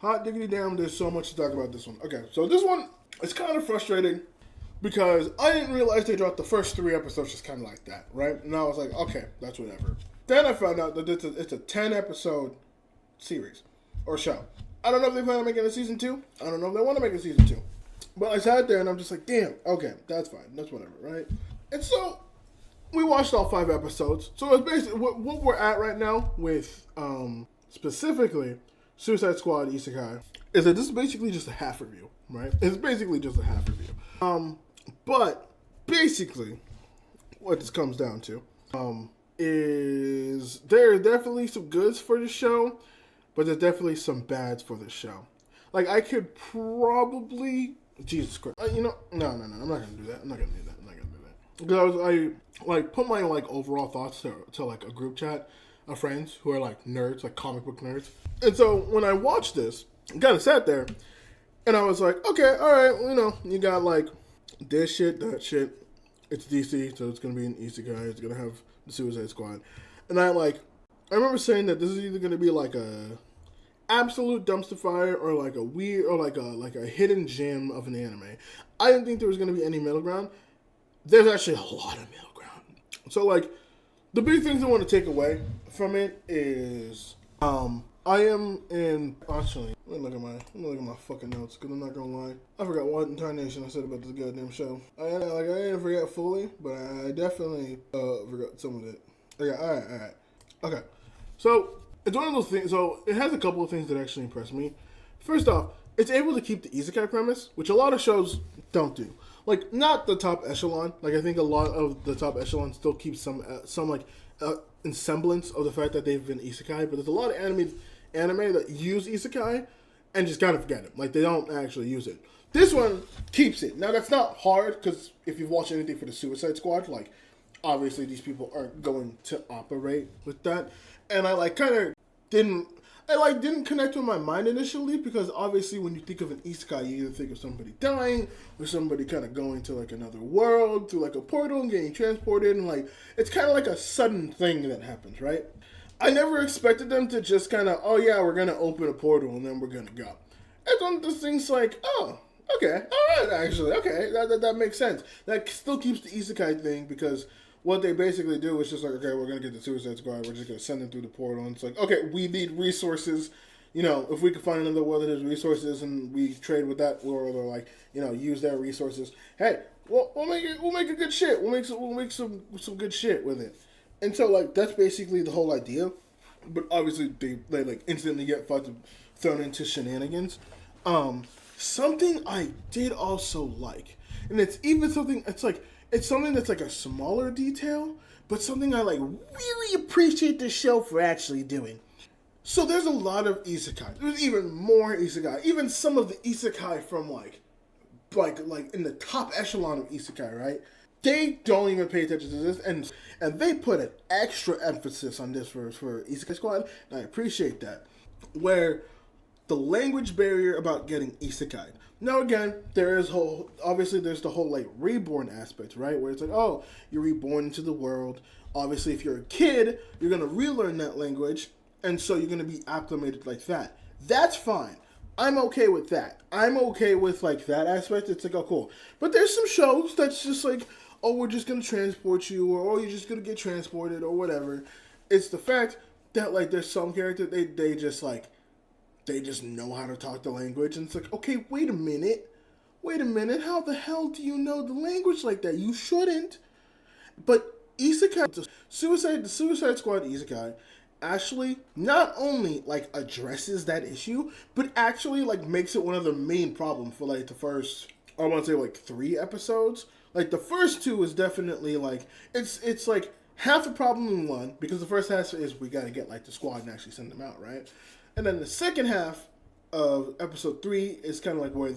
Hot diggity damn, there's so much to talk about this one. Okay, so this one is kind of frustrating because I didn't realize they dropped the first 3 episodes just kind of like that, right? And I was like, okay, that's whatever. Then I found out that it's a 10 episode series or show. I don't know if they plan on making a season 2. I don't know if they want to make a season 2. But I sat there and I'm just like, damn, okay, that's fine. That's whatever, right? And so we watched all 5 episodes. So it's basically what we're at right now with specifically Suicide Squad Isekai is that this is basically just a half review, right? It's basically just a half review. But basically what this comes down to is there are definitely some goods for the show, but there's definitely some bads for the show. Like, I could probably... Jesus Christ. No, I'm not going to do that. I'm not going to do that. Because I put my, overall thoughts to a group chat of friends who are, nerds, comic book nerds. And so, when I watched this, I kind of sat there, and I was like, okay, alright, you got, this shit, that shit. It's DC, so it's going to be an Isekai. It's going to have the Suicide Squad. And I remember saying that this is either going to be, a absolute dumpster fire or a weird or a hidden gem of an anime. I didn't think there was going to be any middle ground. There's actually a lot of middle ground. So the big things I want to take away from it is I am in actually let me look at my fucking notes because I'm not gonna lie. I forgot what intonation I said about this goddamn show. I didn't forget fully, but I definitely forgot some of it. Okay, alright. Okay. So it's one of those things. So it has a couple of things that actually impressed me. First off, it's able to keep the isekai premise, which a lot of shows don't do. Not the top echelon. I think a lot of the top echelon still keep some in semblance of the fact that they've been isekai. But there's a lot of anime that use isekai and just kind of forget it. They don't actually use it. This one keeps it. Now, that's not hard because if you've watched anything for the Suicide Squad, obviously these people aren't going to operate with that. And I didn't connect with my mind initially because obviously when you think of an isekai, you either think of somebody dying or somebody kind of going to another world through a portal and getting transported, and it's kind of a sudden thing that happens, right? I never expected them to just kind of, oh yeah, we're gonna open a portal and then we're gonna go. And then this thing's oh, okay, all right, actually, okay, that makes sense. That still keeps the isekai thing because what they basically do is just okay, we're going to get the Suicide Squad, we're just going to send them through the portal, and it's okay, we need resources, if we can find another world that has resources and we trade with that world or use their resources, hey, we'll make a good shit, we'll make some good shit with it. And so, that's basically the whole idea, but obviously they instantly get fucking thrown into shenanigans. Something I did also like, and it's even something, it's something that's a smaller detail, but something I really appreciate the show for actually doing. So there's a lot of isekai. There's even more isekai. Even some of the isekai from in the top echelon of isekai, right? They don't even pay attention to this, and they put an extra emphasis on this for Isekai Squad, and I appreciate that. Where the language barrier about getting isekai. Now again, there's the whole reborn aspect, right? Where it's oh, you're reborn into the world. Obviously, if you're a kid, you're gonna relearn that language, and so you're gonna be acclimated like that. That's fine. I'm okay with that. I'm okay with that aspect. It's oh cool. But there's some shows that's just oh, we're just gonna transport you, or oh, you're just gonna get transported, or whatever. It's the fact that there's some character they just know how to talk the language, and it's okay, wait a minute, how the hell do you know the language like that? You shouldn't. But Isekai, the Suicide Squad Isekai, actually not only addresses that issue, but actually makes it one of the main problems for the first, I want to say 3 episodes. The first 2 is definitely it's half the problem in one, because the first half is we gotta get the squad and actually send them out, right? And then the second half of episode 3 is kind of where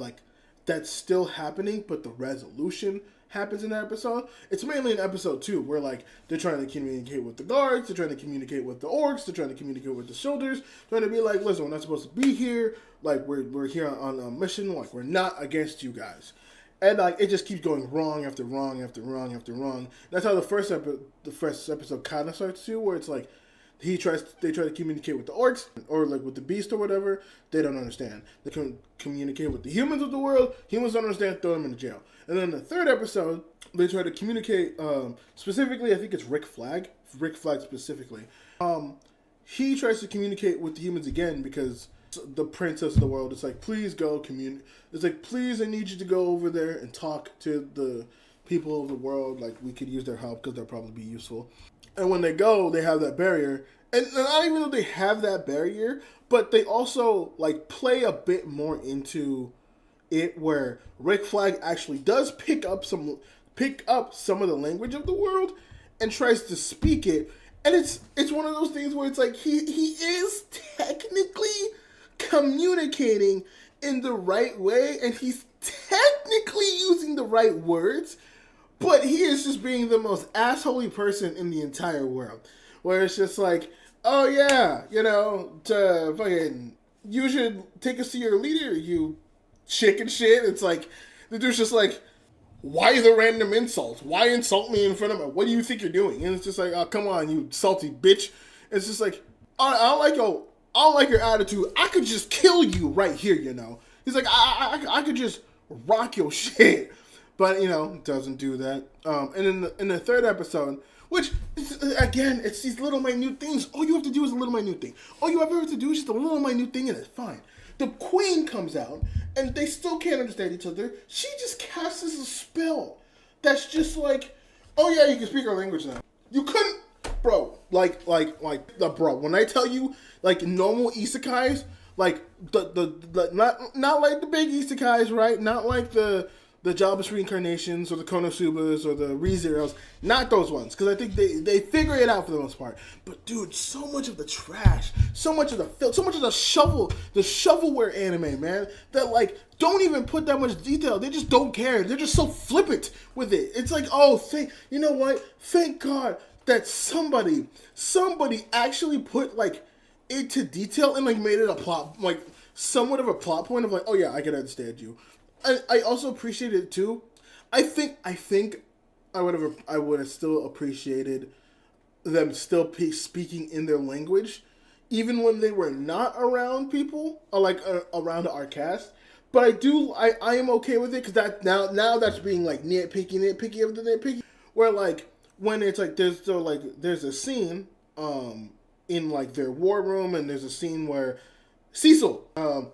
that's still happening, but the resolution happens in that episode. It's mainly in episode 2 where they're trying to communicate with the guards, they're trying to communicate with the orcs, they're trying to communicate with the soldiers, trying to be listen, we're not supposed to be here. We're here on a mission. We're not against you guys. And it just keeps going wrong after wrong after wrong after wrong. That's how the first episode kind of starts too, where it's They try to communicate with the orcs or like with the beast or whatever. They don't understand. They can communicate with the humans of the world. Humans don't understand. Throw them in jail. And then the third episode, they try to communicate. Specifically, I think it's Rick Flag. Rick Flag specifically. He tries to communicate with the humans again because the princess of the world is like, please go communicate. It's like, please, I need you to go over there and talk to the people of the world. Like, we could use their help because they'll probably be useful. And when they go, they have that barrier. And not even though they have that barrier, but they also like play a bit more into it where Rick Flag actually does pick up some of the language of the world and tries to speak it. And it's one of those things where it's like he is technically communicating in the right way and he's technically using the right words, but he is just being the most assholey person in the entire world. Where it's just like, oh yeah, you should take us to your leader, you chicken shit. It's like, the dude's just like, why the random insults? Why insult me in front of me? What do you think you're doing? And it's just like, oh, come on, you salty bitch. It's just like, I don't like your attitude. I could just kill you right here, He's like, I could just rock your shit. But, doesn't do that. And in the third episode, which, again, it's these little minute things. All you have to do is a little minute thing. All you ever have to do is just a little minute thing and it's fine. The queen comes out, and they still can't understand each other. She just casts a spell that's just like, oh yeah, you can speak our language now. You couldn't, bro. Bro. When I tell you, like normal isekais, like the not like the big isekais, right? Not like the Jobless Reincarnations or the Konosubas or the ReZeros, not those ones, because I think they figure it out for the most part. But dude, so much of the trash, so much of the filth, so much of the shovelware anime, man, that like don't even put that much detail. They just don't care. They're just so flippant with it. It's like, oh, you know what? Thank God that somebody actually put like into detail and like made it a plot, like somewhat of a plot point of like, oh yeah, I can understand you. I also appreciated it too. I think I would have still appreciated them still speaking in their language, even when they were not around people or like around our cast. But I am okay with it because that now that's being like nitpicky of the nitpicky. Where like when it's like there's a scene in like their war room and there's a scene where Cecil,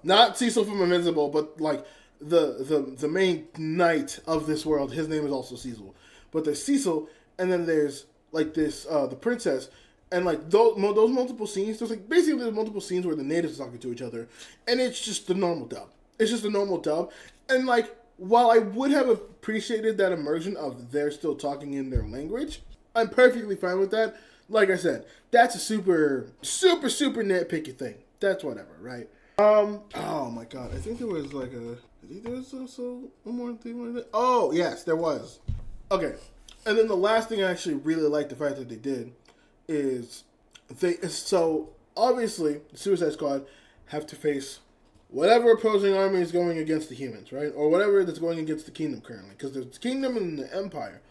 not Cecil from Invincible, but like the main knight of this world, his name is also Cecil. But there's Cecil, and then there's like this the princess, and like those multiple scenes. There's like basically there's multiple scenes where the natives are talking to each other, and it's just the normal dub. It's just a normal dub, and like while I would have appreciated that immersion of they're still talking in their language, I'm perfectly fine with that. Like I said, that's a super nitpicky thing. That's whatever, right? Oh my god, I think there was also one more thing. Oh, yes, there was. Okay. And then the last thing I actually really like the fact that they did is so obviously the Suicide Squad have to face whatever opposing army is going against the humans, right? Or whatever that's going against the kingdom currently. Because there's the kingdom and the empire.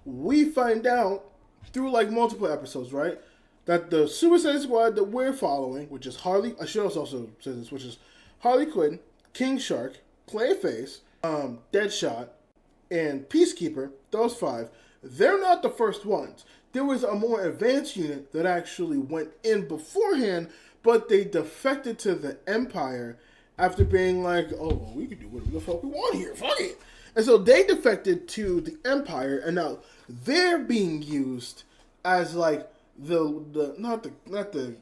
We find out through like multiple episodes, right? That the Suicide Squad that we're following, which is Harley, I should also say this, which is Harley Quinn, King Shark, Clayface, Deadshot, and Peacekeeper, those 5, they're not the first ones. There was a more advanced unit that actually went in beforehand, but they defected to the Empire after being like, oh, well, we can do whatever the fuck we want here, fuck it. And so they defected to the Empire, and now they're being used as like the not the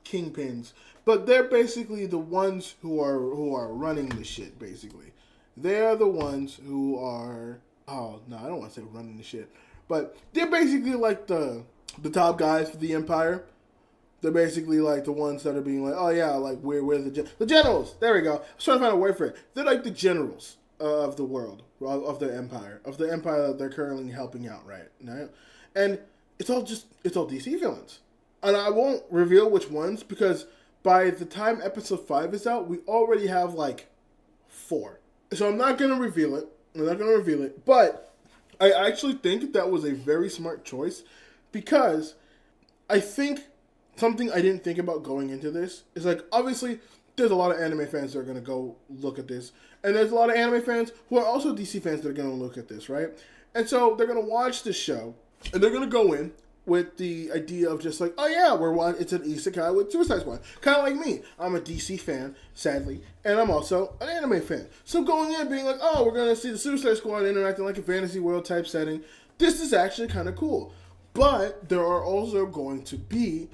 kingpins, but they're basically the ones who are running the shit. Basically, they're the ones who are. Oh no, I don't want to say running the shit, but they're basically like the top guys for the Empire. They're basically like the ones that are being like, oh yeah, like we're the generals. There we go. I was trying to find a word for it. They're like the generals of the world, of the Empire that they're currently helping out, right? And it's all DC villains. And I won't reveal which ones because by the time episode 5 is out, we already have like 4. So I'm not going to reveal it. But I actually think that was a very smart choice because I think something I didn't think about going into this is like, obviously, there's a lot of anime fans that are going to go look at this. And there's a lot of anime fans who are also DC fans that are going to look at this, right? And so they're going to watch this show, and they're going to go in with the idea of just like, oh yeah, it's an isekai with Suicide Squad. Kind of like me. I'm a DC fan, sadly, and I'm also an anime fan. So going in being like, oh, we're going to see the Suicide Squad interacting like a fantasy world type setting. This is actually kind of cool. But there are also going to be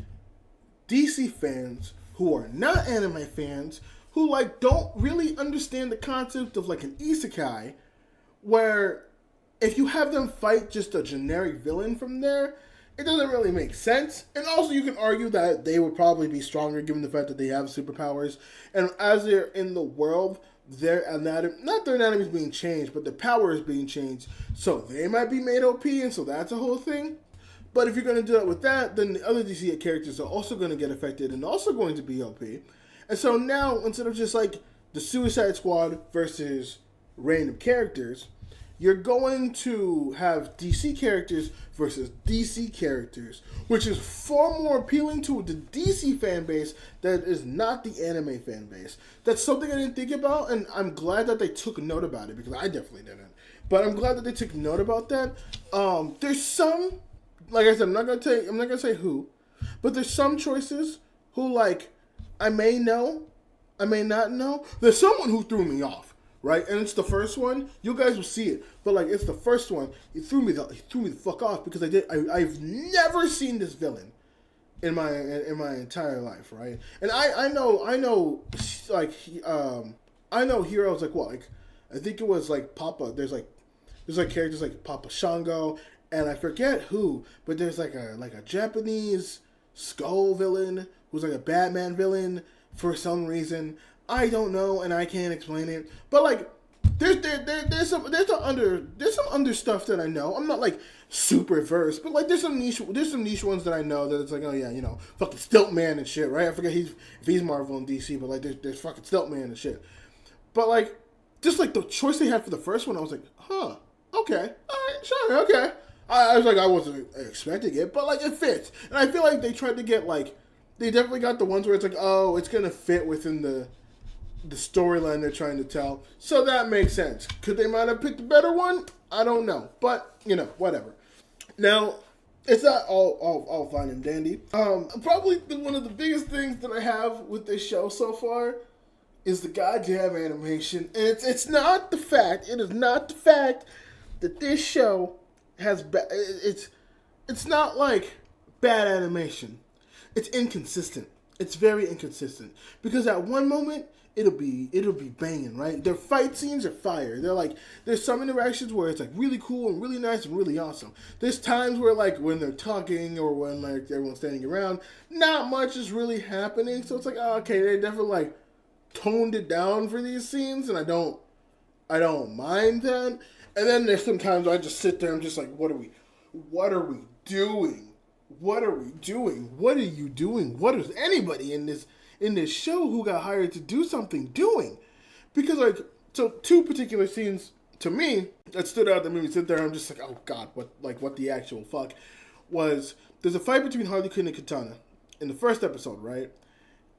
DC fans who are not anime fans who like don't really understand the concept of like an isekai, where if you have them fight just a generic villain from there, it doesn't really make sense. And also you can argue that they would probably be stronger given the fact that they have superpowers, and as they're in the world, their anatomy, not their anatomy is being changed, but their power is being changed, so they might be made OP, and so that's a whole thing. But if you're going to do it with that, then the other DC characters are also going to get affected and also going to be OP. And so now, instead of just like the Suicide Squad versus random characters, you're going to have DC characters versus DC characters, which is far more appealing to the DC fan base that is not the anime fan base. That's something I didn't think about, and I'm glad that they took note about it, because I definitely didn't. But I'm glad that they took note about that. There's some... Like I said, I'm not gonna say who, but there's some choices who like I may know, I may not know. There's someone who threw me off, right? And it's the first one. You guys will see it, but like it's the first one. He threw me the fuck off because I've never seen this villain in my entire life, right? And I know like I know heroes like what, like I think it was like Papa. There's characters like Papa Shango. And I forget who, but there's like a Japanese skull villain who's like a Batman villain for some reason. I don't know, and I can't explain it. But like, there's some under stuff that I know. I'm not like super versed, but like there's some niche ones that I know that it's like, oh yeah, you know, fucking Stiltman and shit, right? I forget if he's Marvel and DC, but like there's fucking Stiltman and shit. But like, just like the choice they had for the first one, I was like, huh, okay, all right, sure, okay. I was like, I wasn't expecting it, but like it fits. And I feel like they tried to get like, they definitely got the ones where it's like, oh, it's gonna fit within the storyline they're trying to tell. So that makes sense. Could they might have picked a better one? I don't know, but you know, whatever. Now, it's not all fine and dandy. Probably one of the biggest things that I have with this show so far is the goddamn animation, and it's not the fact. It is not the fact that this show has it's not like bad animation. It's inconsistent. It's very inconsistent because at one moment it'll be banging, right? Their fight scenes are fire. They're like, there's some interactions where it's like really cool and really nice and really awesome. There's times where like when they're talking or when like everyone's standing around, not much is really happening. So it's like, oh, okay, they definitely like toned it down for these scenes, and I don't mind that. And then there's sometimes I just sit there and I'm just like, what are we doing? What are we doing? What are you doing? What is anybody in this show who got hired to do something doing? Because like, so two particular scenes to me that stood out that made me sit there and I'm just like, oh god, what the actual fuck was, there's a fight between Harley Quinn and Katana in the first episode, right?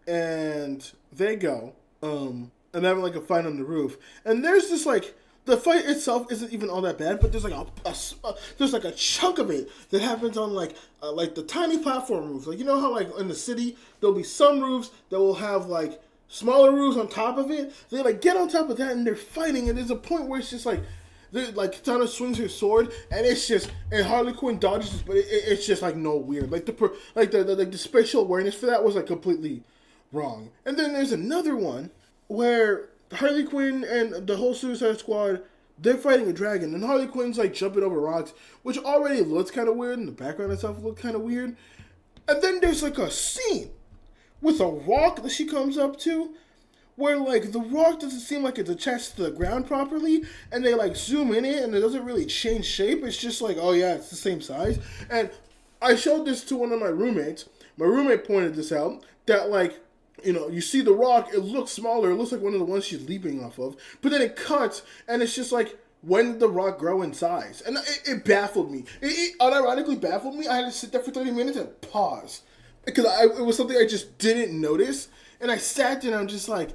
And they go, and they're having like a fight on the roof. And there's this like, the fight itself isn't even all that bad, but there's like a chunk of it that happens on like the tiny platform roofs. Like, you know how like in the city there'll be some roofs that will have like smaller roofs on top of it. They like get on top of that and they're fighting, and there's a point where it's just like Katana swings her sword and it's just, and Harley Quinn dodges it, but it's just like no weird. Like the spatial awareness for that was like completely wrong. And then there's another one where Harley Quinn and the whole Suicide Squad, they're fighting a dragon, and Harley Quinn's like jumping over rocks, which already looks kind of weird, and the background itself looks kind of weird. And then there's like a scene with a rock that she comes up to, where like the rock doesn't seem like it's attached to the ground properly, and they like zoom in it, and it doesn't really change shape. It's just like, oh yeah, it's the same size. And I showed this to one of my roommates. My roommate pointed this out, that like, you know, you see the rock, it looks smaller, it looks like one of the ones she's leaping off of, but then it cuts, and it's just like, when did the rock grow in size? And it baffled me. It unironically baffled me. I had to sit there for 30 minutes and pause because it was something I just didn't notice, and I sat there and I'm just like,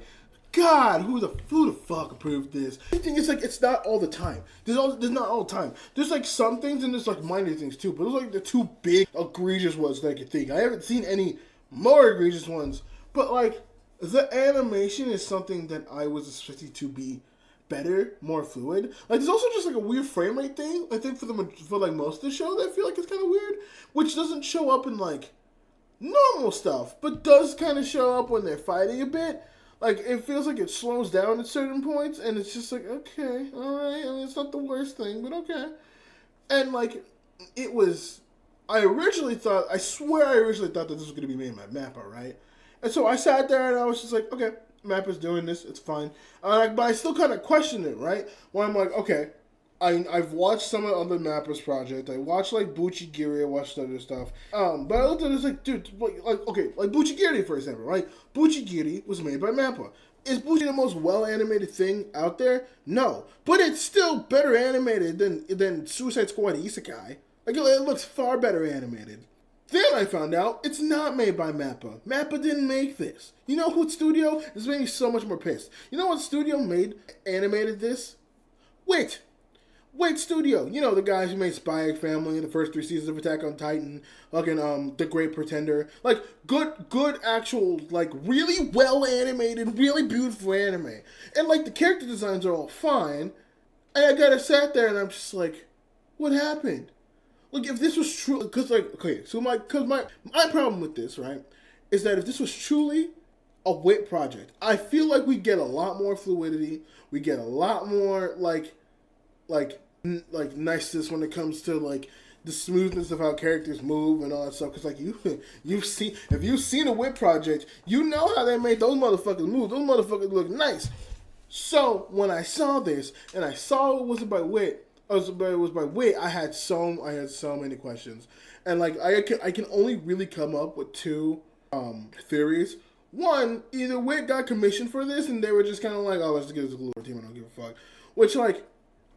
God, who the fuck approved this? The thing is, like, it's not all the time. There's not all the time. There's like some things and there's like minor things too. But those are like the two big egregious ones that I could think. I haven't seen any more egregious ones. But like the animation is something that I was expecting to be better, more fluid. Like there's also just like a weird frame rate thing. I think for like most of the show that I feel like it's kind of weird, which doesn't show up in like normal stuff, but does kind of show up when they're fighting a bit. Like, it feels like it slows down at certain points, and it's just like, okay, alright, I mean, it's not the worst thing, but okay. And, like, I swear I originally thought that this was going to be made by Mappa, right? And so I sat there, and I was just like, okay, Mappa's doing this, it's fine. But I still kind of questioned it, right? Where I'm like, okay, I've watched some of the other Mappa's project. I watched like Buchigiri. I watched other stuff. But I looked at it and was like, dude, like Buchigiri for example, right? Buchigiri was made by Mappa. Is Buchi the most well animated thing out there? No, but it's still better animated than Suicide Squad Isekai. Like it looks far better animated. Then I found out it's not made by Mappa. Mappa didn't make this. You know what studio? This made me so much more pissed. You know what studio animated this? Wait Studio, you know the guys who made Spy X Family in the first 3 seasons of Attack on Titan, fucking The Great Pretender, like good actual like really well animated, really beautiful anime, and like the character designs are all fine, and I gotta sat there and I'm just like, what happened? Like if this was true, because like okay, so my problem with this right is that if this was truly a WIT project, I feel like we get a lot more fluidity, we get a lot more like niceness when it comes to like the smoothness of how characters move and all that stuff. Because like if you've seen a WIT project, you know how they make those motherfuckers move. Those motherfuckers look nice. So when I saw this and I saw it was by WIT, I had so many questions, and like I can only really come up with two theories. One, either WIT got commissioned for this and they were just kind of like, oh, let's give this a little team, I don't give a fuck. Which like,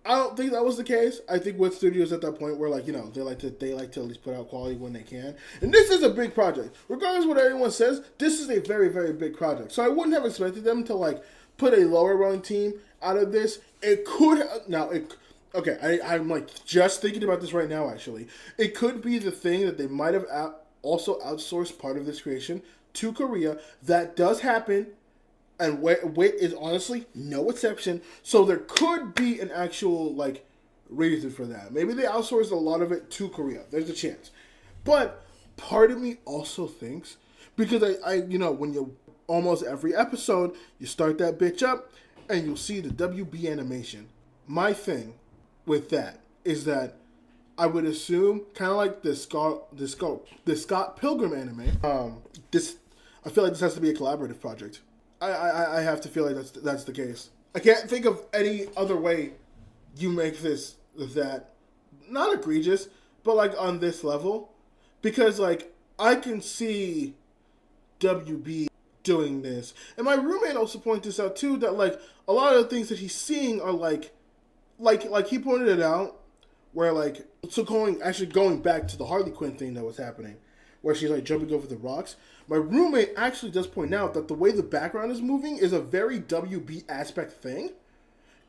I don't think that was the case. I think WIT Studios at that point where like, you know, they like to at least put out quality when they can. And this is a big project. Regardless of what everyone says, this is a very, very big project. So I wouldn't have expected them to like put a lower run team out of this. I'm like just thinking about this right now actually. It could be the thing that they might have also outsourced part of this creation to Korea. That does happen. And WIT is honestly no exception. So there could be an actual, like, reason for that. Maybe they outsourced a lot of it to Korea. There's a chance. But part of me also thinks, because I when you almost every episode, you start that bitch up, and you'll see the WB animation. My thing with that is that I would assume, kind of like the Scott Pilgrim anime, I feel like this has to be a collaborative project. I have to feel like that's the case. I can't think of any other way you make this that not egregious, but like on this level, because like I can see WB doing this, and my roommate also pointed this out too, that like a lot of the things that he's seeing are like he pointed it out, where like going back to the Harley Quinn thing that was happening, where she's like jumping over the rocks. My roommate actually does point out that the way the background is moving is a very WB aspect thing.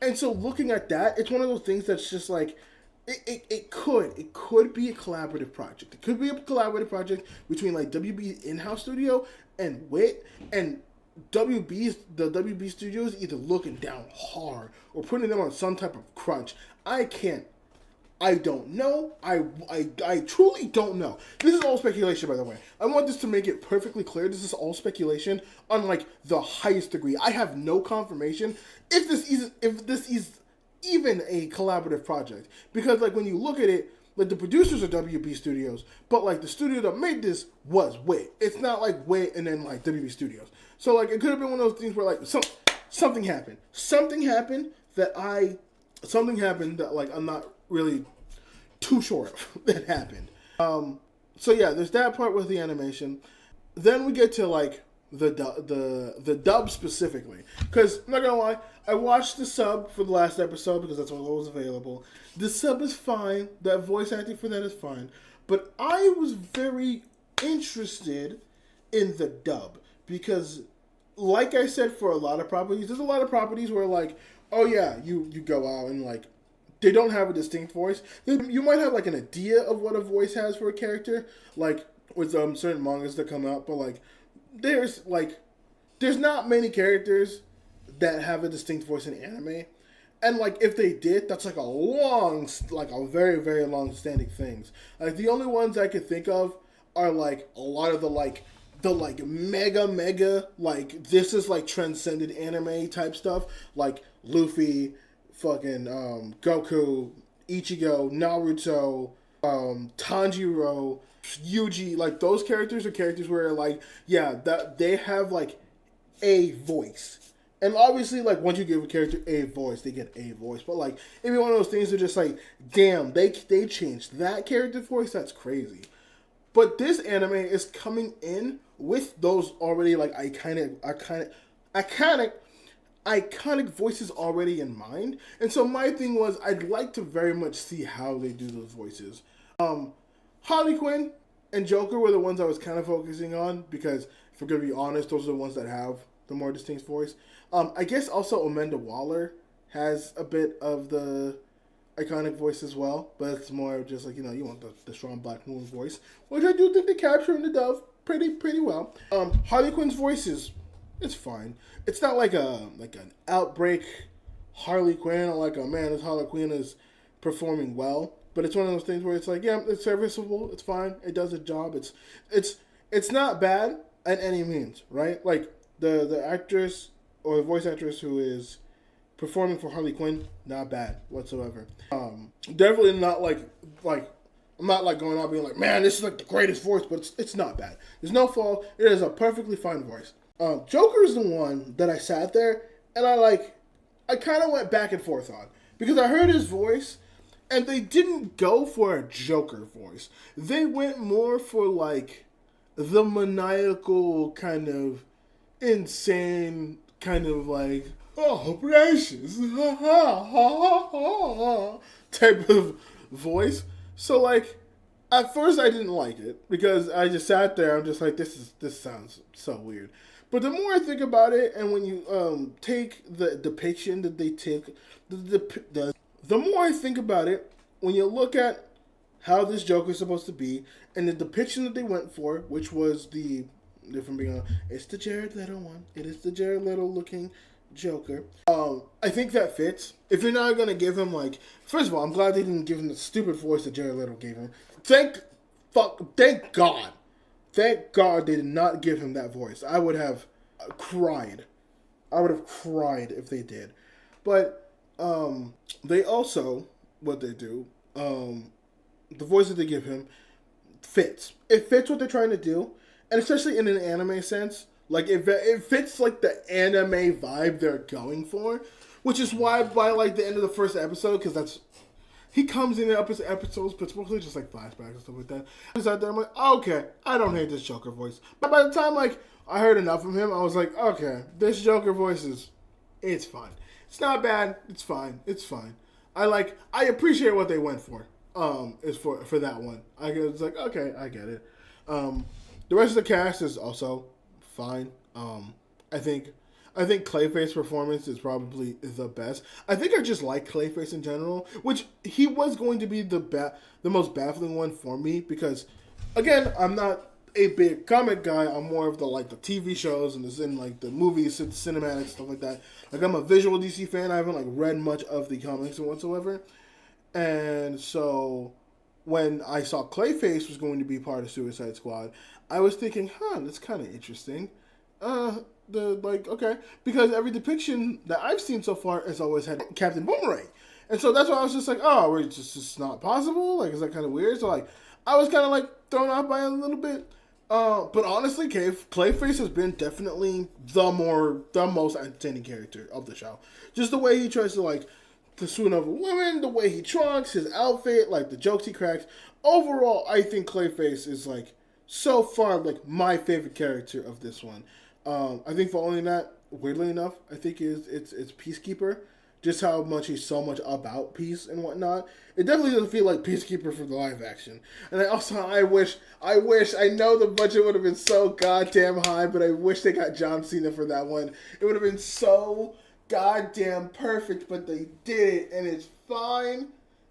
And so looking at that, it's one of those things that's just like, it could be a collaborative project. It could be a collaborative project between like WB's in-house studio and WIT, and the WB studios either looking down hard or putting them on some type of crunch. I don't know. I truly don't know. This is all speculation, by the way. I want this to make it perfectly clear. This is all speculation on like the highest degree. I have no confirmation if this is even a collaborative project, because like when you look at it, like the producers are WB Studios, but like the studio that made this was WIT. It's not like WIT and then like WB Studios. So like it could have been one of those things where like something happened. Something happened that like I'm not really too sure of that happened. So yeah, there's that part with the animation. Then we get to like the dub specifically, because I'm not gonna lie, I watched the sub for the last episode because that's what was available. The sub is fine. That voice acting for that is fine, but I was very interested in the dub because, like I said, for a lot of properties, there's a lot of properties where like, oh yeah, you go out and like they don't have a distinct voice. You might have like an idea of what a voice has for a character, like with certain mangas that come out, but like there's not many characters that have a distinct voice in anime. And like if they did, that's like a very very long standing things. Like the only ones I could think of are like a lot of the mega like this is like transcended anime type stuff like Luffy, fucking Goku, Ichigo, Naruto, Tanjiro, Yuji. Like those characters are characters where like yeah that they have like a voice. And obviously, like, once you give a character a voice, they get a voice. But, like, maybe one of those things are just like, damn, they changed that character voice? That's crazy. But this anime is coming in with those already, like, iconic voices already in mind. And so my thing was, I'd like to very much see how they do those voices. Harley Quinn and Joker were the ones I was kind of focusing on because, if we're going to be honest, those are the ones that have the more distinct voice. I guess also Amanda Waller has a bit of the iconic voice as well, but it's more just like, you want the strong black woman voice, which I do think they capture in the dub pretty well. Harley Quinn's voice it's fine. It's not like an outbreak Harley Quinn or like, oh man, this Harley Quinn is performing well, but it's one of those things where it's like, yeah, it's serviceable, it's fine, it does its job, it's not bad at any means, right? Like the actress or the voice actress who is performing for Harley Quinn, not bad whatsoever. Definitely not like I'm not like going out being like, man, this is like the greatest voice, but it's not bad. There's no fault. It is a perfectly fine voice. Joker is the one that I sat there and I kind of went back and forth on because I heard his voice and they didn't go for a Joker voice. They went more for like the maniacal kind of insane kind of like, oh, precious, type of voice. So like, at first I didn't like it because I just sat there. I'm just like, this sounds so weird. But the more I think about it, and when you take the depiction that they take, the more I think about it, when you look at how this Joker is supposed to be, and the depiction that they went for, which was if I'm being honest, it's the Jared Leto one. It is the Jared Leto looking Joker. I think that fits. If you're not gonna give him like, first of all, I'm glad they didn't give him the stupid voice that Jared Leto gave him. Thank God they did not give him that voice. I would have cried. If they did. But they also, what they do, the voice that they give him fits. It fits what they're trying to do. And especially in an anime sense, like it fits like the anime vibe they're going for, which is why by like the end of the first episode, because he comes in episodes, but it's mostly just like flashbacks and stuff like that. I was out there, I'm like, okay, I don't hate this Joker voice. But by the time like I heard enough from him, I was like, okay, this Joker voice it's fine. It's not bad. It's fine. I appreciate what they went for. Is for that one. I was like, okay, I get it. The rest of the cast is also fine. I think Clayface's performance is probably the best. I think I just like Clayface in general, which he was going to be the most baffling one for me because, again, I'm not a big comic guy. I'm more of the TV shows and the movies, cinematics, stuff like that. Like I'm a visual DC fan. I haven't read much of the comics whatsoever, and so when I saw Clayface was going to be part of Suicide Squad, I was thinking, that's kind of interesting. Okay, because every depiction that I've seen so far has always had Captain Boomerang, and so that's why I was just like, oh, it's just not possible. Like, is that kind of weird? So I was kind of thrown off by it a little bit. But honestly, Clayface has been definitely the most entertaining character of the show. Just the way he tries to swoon over women, the way he trunks, his outfit, the jokes he cracks. Overall, I think Clayface is so far my favorite character of this one. I think following that, weirdly enough, I think it's Peacekeeper, just how much he's so much about peace and whatnot. It definitely doesn't feel like Peacekeeper for the live action. And I wish, I know the budget would have been so goddamn high, but I wish they got John Cena for that one. It would have been so goddamn perfect, but they did it, and it's fine.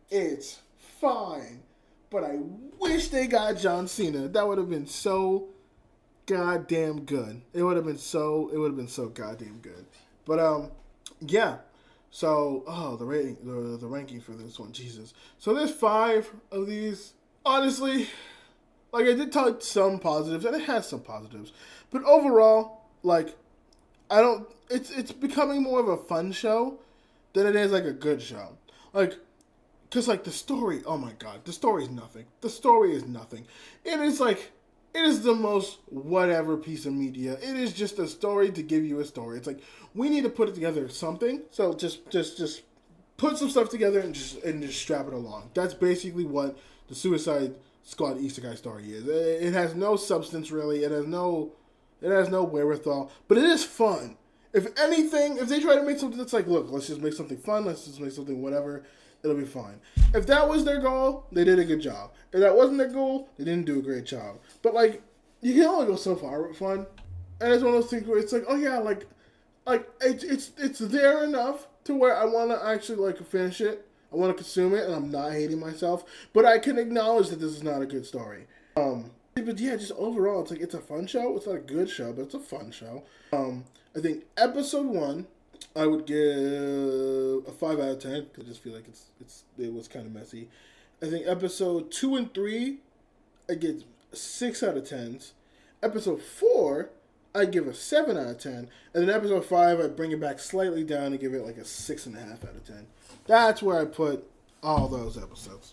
It's fine. But I wish they got John Cena. That would have been so goddamn good. It would have been so goddamn good. But yeah. So the rating, the ranking for this one, Jesus. So there's 5 of these. Honestly, like I did talk some positives, and it has some positives, but overall, like I don't. It's becoming more of a fun show than it is like a good show. Like, cause like the story. Oh my god, the story is nothing. The story is nothing. It is like. It is the most whatever piece of media. It is just a story to give you a story. It's like we need to put it together something. So just put some stuff together and just strap it along. That's basically what the Suicide Squad Isekai story is. It has no substance really. It has no wherewithal. But it is fun. If anything, if they try to make something that's like, look, let's just make something fun. Let's just make something whatever. It'll be fine. If that was their goal, they did a good job. If that wasn't their goal, they didn't do a great job. But like, you can only go so far with fun, and it's one of those things where it's like, oh yeah, like it's there enough to where I want to actually like finish it. I want to consume it, and I'm not hating myself. But I can acknowledge that this is not a good story. But yeah, just overall, it's like it's a fun show. It's not a good show, but it's a fun show. I think episode 1. I would give a 5 out of 10. I just feel like it was kind of messy. I think episode 2 and 3, I get 6 out of 10s. Episode 4, I give a 7 out of 10. And then episode 5, I bring it back slightly down and give it like a 6.5 out of 10. That's where I put all those episodes.